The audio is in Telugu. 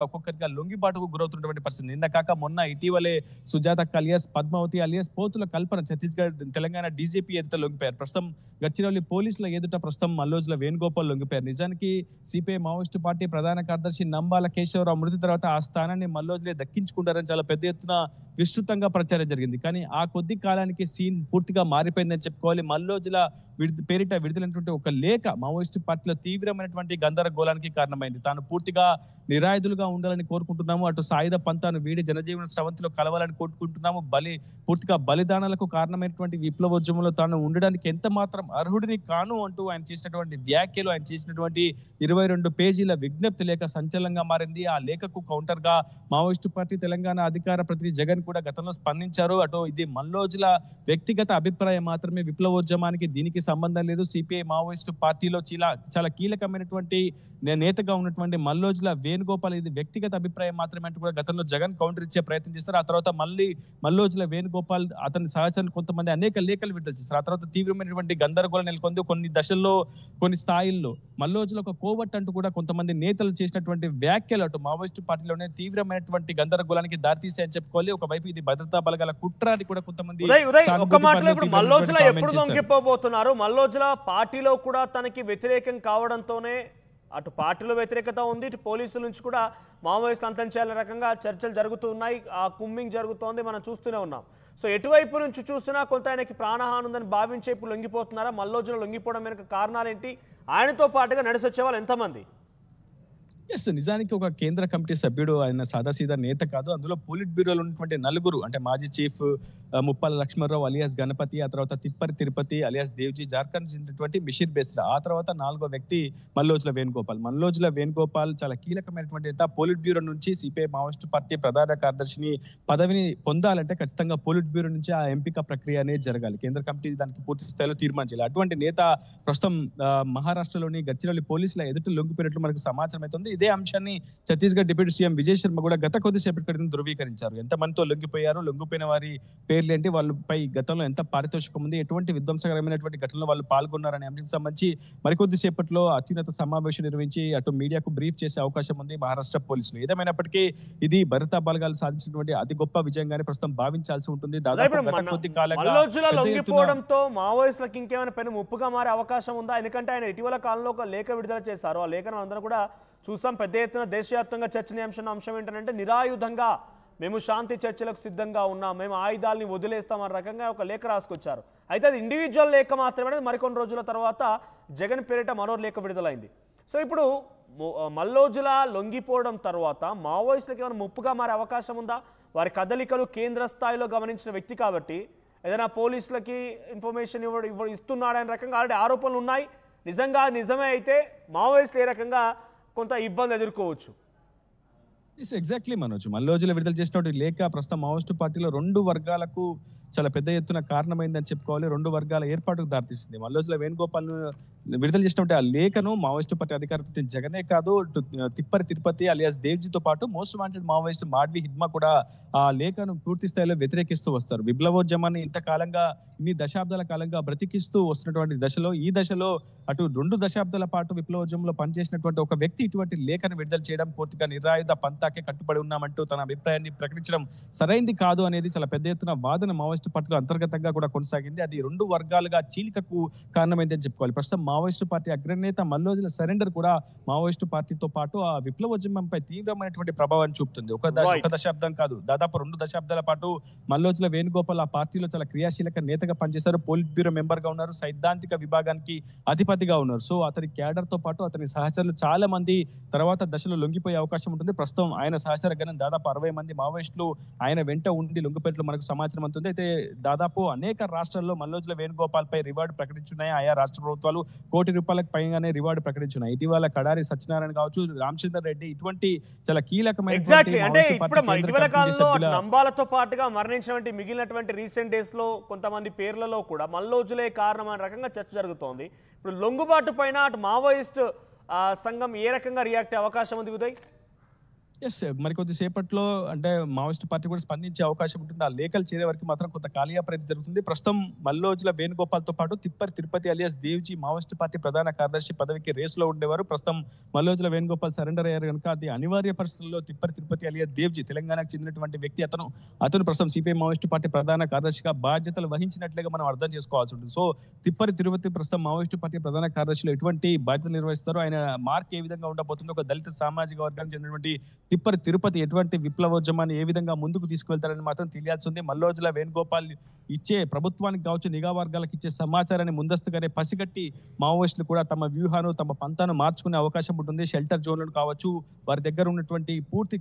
ఒక్కొక్కరిగా లొంగిబాటుకు గురవుతున్నటువంటి పరిస్థితి. నిన్న కాక మొన్న ఇటీవలే సుజాత అలియాస్ పద్మావతి అలియాస్ పోతుల కల్పన ఛత్తీస్గఢ్ తెలంగాణ డీజీపీ ఎదుట లొంగిపోయారు. ప్రస్తుతం గచ్చిరౌలి పోలీసుల ఎదుట ప్రస్తుతం మల్లోజుల వేణుగోపాల్ లొంగిపోయారు. నిజానికి సిపిఐ మావోయిస్టు పార్టీ ప్రధాన కార్యదర్శి నంబాల కేశవరావు మృతి తర్వాత ఆ స్థానాన్ని మల్లోజులే దక్కించుకుంటారని చాలా పెద్ద ఎత్తున విస్తృతంగా ప్రచారం జరిగింది. కానీ ఆ కొద్ది కాలానికి సీన్ పూర్తిగా మారిపోయిందని చెప్పుకోవాలి. మల్లోజుల పేరిట విడుదలైనటువంటి ఒక లేఖ మావోయిస్టు పార్టీలో తీవ్రమైనటువంటి గందరగోళానికి కారణమైంది. తాను పూర్తిగా నిరాయుధులుగా ఉండాలని కోరుకుంటున్నాము, అటు సాయుధ పంతాను వీడి జనజీవన స్రవంతిలో కలవాలని కోరుకుంటున్నాము, పూర్తిగా బలిదానాలకు కారణమైనటువంటి విప్లవోద్యమంలో తాను ఉండడానికి ఎంత మాత్రం అర్హుడిని కాను అంటూ ఆయన చేసినటువంటి వ్యాఖ్యలు, ఆయన చేసినటువంటి 22 పేజీల విజ్ఞప్తి లేఖ సంచలనంగా మారింది. ఆ లేఖకు కౌంటర్ గా మావోయిస్టు పార్టీ తెలంగాణ అధికార ప్రతినిధి జగన్ కూడా గతంలో స్పందించారు. అటు ఇది మల్లోజుల వ్యక్తిగత అభిప్రాయం మాత్రమే, విప్లవోద్యమానికి దీనికి సంబంధం లేదు. సిపిఐ మావోయిస్టు పార్టీలో చాలా కీలకమైనటువంటి నేతగా ఉన్నటువంటి మల్లోజుల వేణుగోపాల్ ఇది వ్యక్తిగత అభిప్రాయం మాత్రమే అంటూ కూడా గతంలో జగన్ కౌంటర్ ఇచ్చే ప్రయత్నం చేస్తారు. ఆ తర్వాత మళ్ళీ మల్లోజుల వేణుగోపాల్ అతని సహచరులు కొంతమంది అనేక లేఖలు విడుదల చేస్తారు. ఆ తర్వాత తీవ్రమైనటువంటి గందరగోళం నెలకొంది. కొన్ని దశల్లో కొన్ని స్థాయిల్లో మల్లోజుల ఒక కోవట్ అంటూ కూడా కొంతమంది నేతలు చేసినటువంటి వ్యాఖ్యలు అటు మావోయిస్టు పార్టీలోనే తీవ్రమైనటువంటి గందరగోళానికి దారితీసాయని చెప్పుకోవాలి. ఒకవైపు ఇది భద్రతా బలగాల కుట్ర అని కూడా కొంతమంది మల్లోజుల ఎప్పుడు దొంగిపోబోతున్నారు. మల్లోజుల పార్టీలో కూడా తనకి వ్యతిరేకం కావడంతోనే అటు పార్టీలో వ్యతిరేకత ఉంది, ఇటు పోలీసుల నుంచి కూడా మావోయిస్టులు అంతం చేయాలనే రకంగా చర్చలు జరుగుతూ ఉన్నాయి. ఆ కుమ్మింగ్ జరుగుతోంది, మనం చూస్తూనే ఉన్నాం. సో ఎటువైపు నుంచి చూసినా కొంత ఆయనకి ప్రాణహాని ఉందని భావించే ఇప్పుడు లొంగిపోతున్నారా? మల్లోజులు లొంగిపోవడం వెనుక కారణాలేంటి? ఆయనతో పాటుగా నడిసొచ్చే వాళ్ళు ఎంతమంది? నిజానికి ఒక కేంద్ర కమిటీ సభ్యుడు, ఆయన సాదాసీదా నేత కాదు. అందులో పోలిట్ బ్యూరోలో ఉన్నటువంటి నలుగురు, అంటే మాజీ చీఫ్ ముప్పాల లక్ష్మణరావు అలియాస్ గణపతి, ఆ తర్వాత తిప్పరి తిరుపతి అలియాస్ దేవ్జీ, జార్ఖండ్ చెందినటువంటి మిషిర్ బెస్రా, ఆ తర్వాత 4వ వ్యక్తి మల్లోజుల వేణుగోపాల్ చాలా కీలకమైనటువంటి నేత. పోలిట్ బ్యూరో నుంచి సిపిఐ మావోయిస్టు పార్టీ ప్రధాన కార్యదర్శిని పదవిని పొందాలంటే ఖచ్చితంగా పోలిట్ బ్యూరో నుంచి ఆ ఎంపిక ప్రక్రియ అనేది జరగాలి. కేంద్ర కమిటీ దానికి పూర్తి స్థాయిలో తీర్మానించాలి. అటువంటి నేత ప్రస్తుతం మహారాష్ట్రలోని గచ్చిరౌలి పోలీసుల ఎదుట లొంగిపోయినట్లు మనకు సమాచారం అవుతుంది. ఇదే అంశాన్ని ఛత్తీస్గఢ్ డిప్యూటీ సీఎం విజయ్ శర్మ కూడా గత కొద్దిసేపటి క్రితం ధృవీకరించారు. ఎంతమందితో లొంగిపోయారు, లొంగిపోయిన వారి పేర్లు ఏంటి, వాళ్ళపై గతంలో ఎంత పారితోషికం ఉంది, ఎటువంటి విధ్వంసకరమైనటువంటి ఘటనలో వాళ్ళు పాల్గొన్నారనే అంశానికి సంబంధించి మరికొద్దిసేపట్లో అత్యున్నత సమావేశం నిర్వహించి అటు మీడియాకు బ్రీఫ్ చేసే అవకాశం ఉంది మహారాష్ట్ర పోలీసులు. ఏదేమైనప్పటికీ ఇది భద్రతా బలగాలు సాధించినటువంటి అతి గొప్ప విజయంగానే ప్రస్తుతం భావించాల్సి ఉంటుంది. దాదాపు గత కొద్ది కాలంగా లొంగిపోవడంతో మావోయిస్టులకు ఇంకేమైనా పెను ముప్పుగా మారే అవకాశం ఉందా? ఎందుకంటే ఆయన ఇటీవల కాలంలో ఒక లేఖ విడుదల చేశారు. ఆ లేఖను అందరూ కూడా చూసాం. పెద్ద ఎత్తున దేశవ్యాప్తంగా చర్చనీయాంశం అంశం ఏంటంటే నిరాయుధంగా మేము శాంతి చర్చలకు సిద్ధంగా ఉన్నాం, మేము ఆయుధాలని వదిలేస్తామన్న రకంగా ఒక లేఖ రాసుకొచ్చారు. అయితే అది ఇండివిజువల్ లేఖ మాత్రమే. మరికొన్ని రోజుల తర్వాత జగన్ పేరిట మరో లేఖ విడుదలైంది. సో ఇప్పుడు మల్లోజుల లొంగిపోవడం తర్వాత మావోయిస్టులకు ఏమైనా ముప్పుగా మారే అవకాశం ఉందా? వారి కదలికలు కేంద్ర స్థాయిలో గమనించిన వ్యక్తి కాబట్టి ఏదైనా పోలీసులకి ఇన్ఫర్మేషన్ ఇస్తున్నాడనే రకంగా ఆల్రెడీ ఆరోపణలు ఉన్నాయి. నిజమే అయితే మావోయిస్టులు ఏ రకంగా కొంత ఇబ్బంది ఎదుర్కోవచ్చు? ఎగ్జాక్ట్లీ మనోజ్, మల్లోజుల విడుదల చేసినటువంటి లేఖ ప్రస్తుతం మావోయిస్టు పార్టీలో 2 వర్గాలకు చాలా పెద్ద ఎత్తున కారణమైందని చెప్పుకోవాలి. 2 వర్గాల ఏర్పాటుకు దారితీసింది. మల్లోజుల వేణుగోపాల్ విడుదల చేసినటువంటి ఆ లేఖను మావోయిస్టు పార్టీ అధికార ప్రతినిధి జగనే కాదు, తిప్పరి తిరుపతి అలియాస్ దేవ్జీతో పాటు మోస్ట్ వాంటెడ్ మావోయిస్ట్ మాడ్వి హిడ్మా కూడా ఆ లేఖను పూర్తి స్థాయిలో వ్యతిరేకిస్తూ వస్తారు. విప్లవోద్యమాన్ని ఇంతకాలంగా ఇన్ని దశాబ్దాల కాలంగా బ్రతికిస్తూ వస్తున్నటువంటి దశలో, ఈ దశలో అటు 2 దశాబ్దాల పాటు విప్లవోద్యమంలో పనిచేసినటువంటి ఒక వ్యక్తి ఇటువంటి లేఖను విడుదల చేయడం, పూర్తిగా నిరాయుధ పంతాకే కట్టుబడి ఉన్నామంటూ తన అభిప్రాయాన్ని ప్రకటించడం సరైంది కాదు అనేది చాలా పెద్ద ఎత్తున వాదన మావోయిస్టు పార్టీలో అంతర్గతంగా కూడా కొనసాగింది. అది 2 వర్గాలుగా చీలికకు కారణమైందని చెప్పుకోవాలి. ప్రస్తుతం మావోయిస్టు పార్టీ అగ్రనేత మల్లోజుల సరెండర్ కూడా మావోయిస్టు పార్టీతో పాటు ఆ విప్లవోద్యమంపై తీవ్రమైనటువంటి ప్రభావాన్ని చూపుతుంది. ఒక దశాబ్దం కాదు, దాదాపు 2 దశాబ్దాల పాటు మల్లోజుల వేణుగోపాల్ ఆ పార్టీలో చాలా క్రియాశీలక నేతగా పనిచేశారు. పోలిట్ బ్యూరో మెంబర్ గా ఉన్నారు, సైద్ధాంతిక విభాగానికి అధిపతిగా ఉన్నారు. సో అతని క్యాడర్ తో పాటు అతని సహచరులు చాలా మంది తర్వాత దశలో లొంగిపోయే అవకాశం ఉంటుంది. ప్రస్తుతం ఆయన సహచర గణం దాదాపు 60 మంది మావోయిస్టులు ఆయన వెంట ఉండి లొంగిపోయినట్లు మనకు సమాచారం అవుతుంది. అయితే దాదాపు అనేక రాష్ట్రాల్లో మల్లోజుల వేణుగోపాల్ పై రివార్డు ప్రకటించున్నాయి. ఆయా రాష్ట్ర ప్రభుత్వాలు ₹1 కోటి పైగానే రివార్డు ప్రకటించున్నాయి. ఇటీవల కడారి సత్యనారాయణ కావచ్చు, రామచంద్ర రెడ్డి, ఇటువంటి చాలా కీలకమైన ఇటీవల కాలంలో నంబాలతో పాటుగా మరణించినటువంటి మిగిలినటువంటి రీసెంట్ డేస్ లో కొంతమంది పేర్లలో కూడా మల్లోజులే కారణమైన రకంగా చర్చ జరుగుతోంది. ఇప్పుడు లొంగుబాటు పైన అటు మావోయిస్ట్ సంఘం ఏ రకంగా రియాక్ట్ అయ్యే అవకాశం ఉంది ఉదయ్? యెస్. మరికొద్ది సేపట్లో అంటే మావోయిస్ట్ పార్టీ కూడా స్పందించే అవకాశం ఉంటుంది. ఆ లేఖలు చేరే వరకు మాత్రం కొంత కాలయాపన అయితే జరుగుతుంది. ప్రస్తుతం మల్లోజుల వేణుగోపాల్‌తో పాటు Tippari Tirupati alias Devji Maoist party ప్రధాన కార్యదర్శి పదవికి రేస్‌లో ఉండేవారు. ప్రస్తుతం మల్లోజుల వేణుగోపాల్ సరెండర్ అయ్యారు గనుక అది అనివార్య పరిస్థితుల్లో తిప్పరి తిరుపతి అలియాస్ దేవ్‌జీ తెలంగాణకు చెందినటువంటి వ్యక్తి అతను ప్రస్తుతం సిపిఐ మావోయిస్ట్ పార్టీ ప్రధాన కార్యదర్శిగా బాధ్యతలు వహించినట్లుగా మనం అర్థం చేసుకోవాల్సి ఉంటుంది. సో తిప్పరి తిరుపతి ప్రస్తుతం మావోయిస్ట్ పార్టీ ప్రధాన కార్యదర్శిలో ఎటువంటి బాధ్యతలు నిర్వహిస్తారో ఆయన మార్క్ ఏ విధంగా ఉండబోతుందో ఒక దళిత సామాజిక వర్గానికి చెందినటువంటి తిప్పరి తిరుపతి ఎటువంటి విప్లవోద్యమాన్ని ఏ విధంగా ముందుకు తీసుకువెళ్తారని మాత్రం తెలియాల్సి ఉంది. మల్లోజుల వేణుగోపాల్ ఇచ్చే ప్రభుత్వానికి కావచ్చు నిఘా వర్గాలకు ఇచ్చే సమాచారాన్ని ముందస్తుగానే పసిగట్టి మావోయిస్టులు కూడా తమ వ్యూహాను తమ పంతాను మార్చుకునే అవకాశం ఉంటుంది. షెల్టర్ జోన్లను కావచ్చు వారి దగ్గర ఉన్నటువంటి పూర్తి